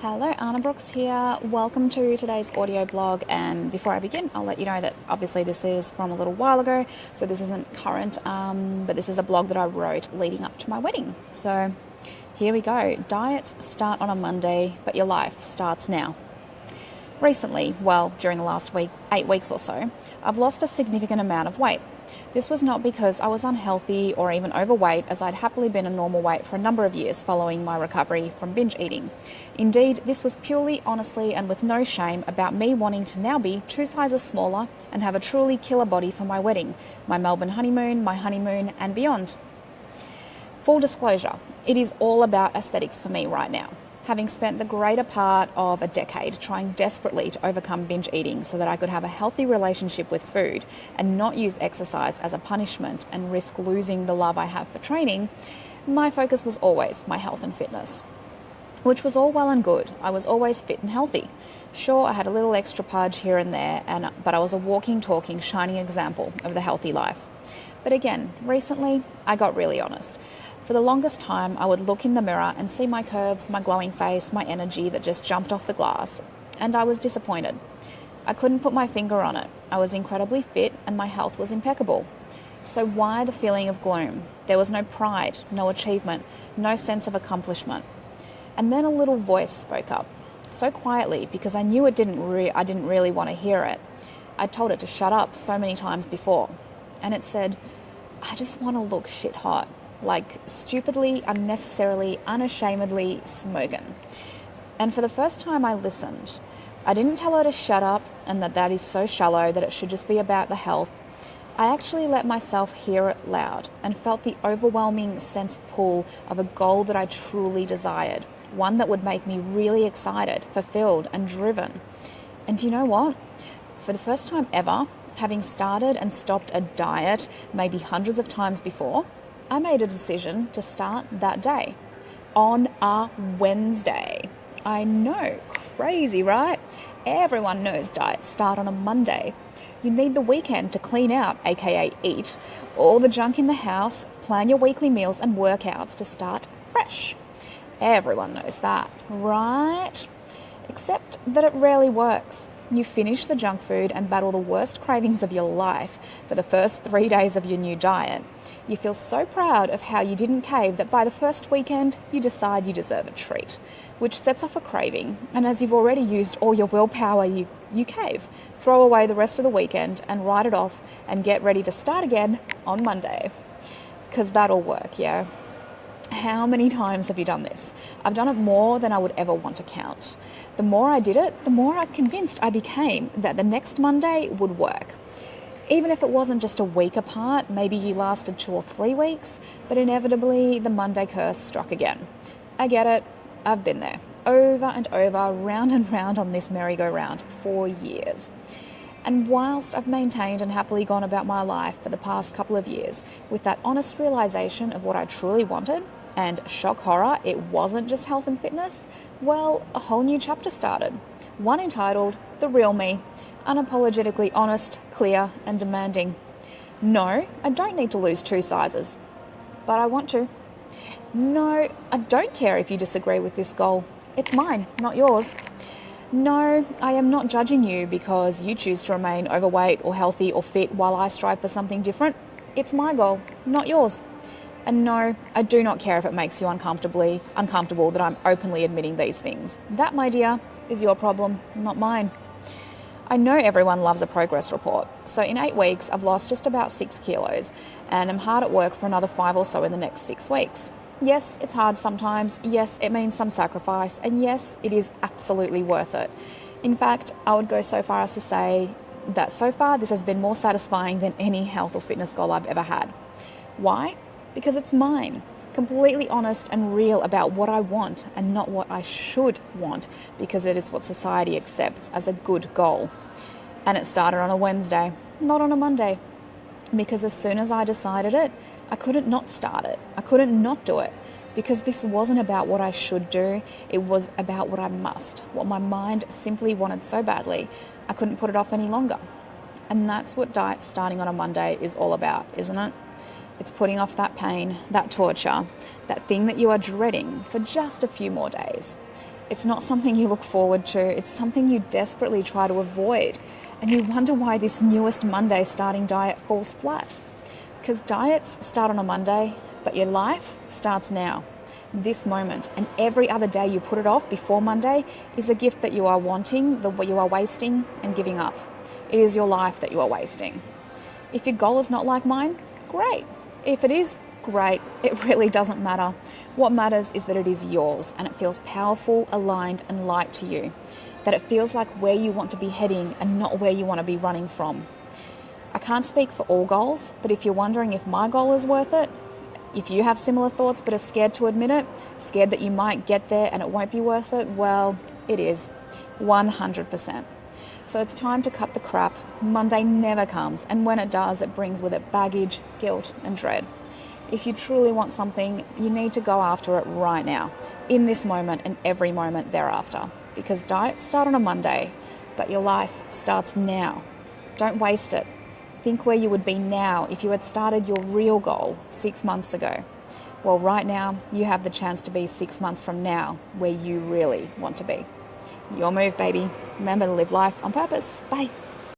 Hello, Anna Brooks here. Welcome to today's audio blog. And before I begin, I'll let you know that obviously this is from a little while ago, so this isn't current, but this is a blog that I wrote leading up to my wedding. So here we go. Diets start on a Monday, but your life starts now. Recently, during the last 8 weeks or so, I've lost a significant amount of weight. This was not because I was unhealthy or even overweight, as I'd happily been a normal weight for a number of years following my recovery from binge eating. Indeed, this was purely, honestly, and with no shame about me wanting to now be 2 sizes smaller and have a truly killer body for my wedding, my Melbourne honeymoon, my honeymoon, and beyond. Full disclosure, it is all about aesthetics for me right now. Having spent the greater part of a decade trying desperately to overcome binge eating so that I could have a healthy relationship with food and not use exercise as a punishment and risk losing the love I have for training, my focus was always my health and fitness, which was all well and good. I was always fit and healthy. Sure, I had a little extra pudge here and there, but I was a walking, talking, shining example of the healthy life. But again, recently, I got really honest. For the longest time, I would look in the mirror and see my curves, my glowing face, my energy that just jumped off the glass, and I was disappointed. I couldn't put my finger on it. I was incredibly fit and my health was impeccable. So why the feeling of gloom? There was no pride, no achievement, no sense of accomplishment. And then a little voice spoke up, so quietly because I knew I didn't really want to hear it. I told it to shut up so many times before, and it said, "I just want to look shit hot. Like stupidly, unnecessarily, unashamedly smoking." And for the first time I listened. I didn't tell her to shut up and that is so shallow that it should just be about the health. I actually let myself hear it loud and felt the overwhelming sense pull of a goal that I truly desired, one that would make me really excited, fulfilled and driven. And do you know what? For the first time ever, having started and stopped a diet maybe hundreds of times before, I made a decision to start that day, on a Wednesday. I know, crazy, right? Everyone knows diets start on a Monday. You need the weekend to clean out, aka eat, all the junk in the house, plan your weekly meals and workouts to start fresh. Everyone knows that, right? Except that it rarely works. You finish the junk food and battle the worst cravings of your life for the first 3 days of your new diet. You feel so proud of how you didn't cave that by the first weekend, you decide you deserve a treat, which sets off a craving. And as you've already used all your willpower, you cave, throw away the rest of the weekend and write it off and get ready to start again on Monday. Because that'll work, yeah? How many times have you done this? I've done it more than I would ever want to count. The more I did it, the more I convinced I became that the next Monday would work. Even if it wasn't just a week apart, maybe you lasted 2 or 3 weeks, but inevitably the Monday curse struck again. I get it. I've been there. Over and over, round and round on this merry-go-round for years. And whilst I've maintained and happily gone about my life for the past couple of years with that honest realization of what I truly wanted, and shock horror, it wasn't just health and fitness, a whole new chapter started. One entitled, The Real Me, unapologetically honest, clear and demanding. No, I don't need to lose 2 sizes, but I want to. No, I don't care if you disagree with this goal. It's mine, not yours. No, I am not judging you because you choose to remain overweight or healthy or fit while I strive for something different. It's my goal, not yours. And no, I do not care if it makes you uncomfortable that I'm openly admitting these things. That, my dear, is your problem, not mine. I know everyone loves a progress report. So in 8 weeks, I've lost just about 6 kilos and I'm hard at work for another 5 or so in the next 6 weeks. Yes, it's hard sometimes. Yes, it means some sacrifice. And yes, it is absolutely worth it. In fact, I would go so far as to say that so far this has been more satisfying than any health or fitness goal I've ever had. Why? Because it's mine, completely honest and real about what I want and not what I should want, because it is what society accepts as a good goal. And it started on a Wednesday, not on a Monday, because as soon as I decided it, I couldn't not start it. I couldn't not do it, because this wasn't about what I should do. It was about what I must, what my mind simply wanted so badly. I couldn't put it off any longer. And that's what diet starting on a Monday is all about, isn't it? It's putting off that pain, that torture, that thing that you are dreading for just a few more days. It's not something you look forward to. It's something you desperately try to avoid. And you wonder why this newest Monday starting diet falls flat. Because diets start on a Monday, but your life starts now, this moment. And every other day you put it off before Monday is a gift that you are wanting, that you are wasting and giving up. It is your life that you are wasting. If your goal is not like mine, great. If it is, great. It really doesn't matter. What matters is that it is yours and it feels powerful, aligned and light to you. That it feels like where you want to be heading and not where you want to be running from. I can't speak for all goals, but if you're wondering if my goal is worth it, if you have similar thoughts but are scared to admit it, scared that you might get there and it won't be worth it, well, it is. 100%. So it's time to cut the crap. Monday never comes, and when it does, it brings with it baggage, guilt and dread. If you truly want something, you need to go after it right now, in this moment and every moment thereafter. Because diets start on a Monday, but your life starts now. Don't waste it. Think where you would be now if you had started your real goal 6 months ago. Well, right now, you have the chance to be 6 months from now where you really want to be. Your move, baby. Remember to live life on purpose. Bye.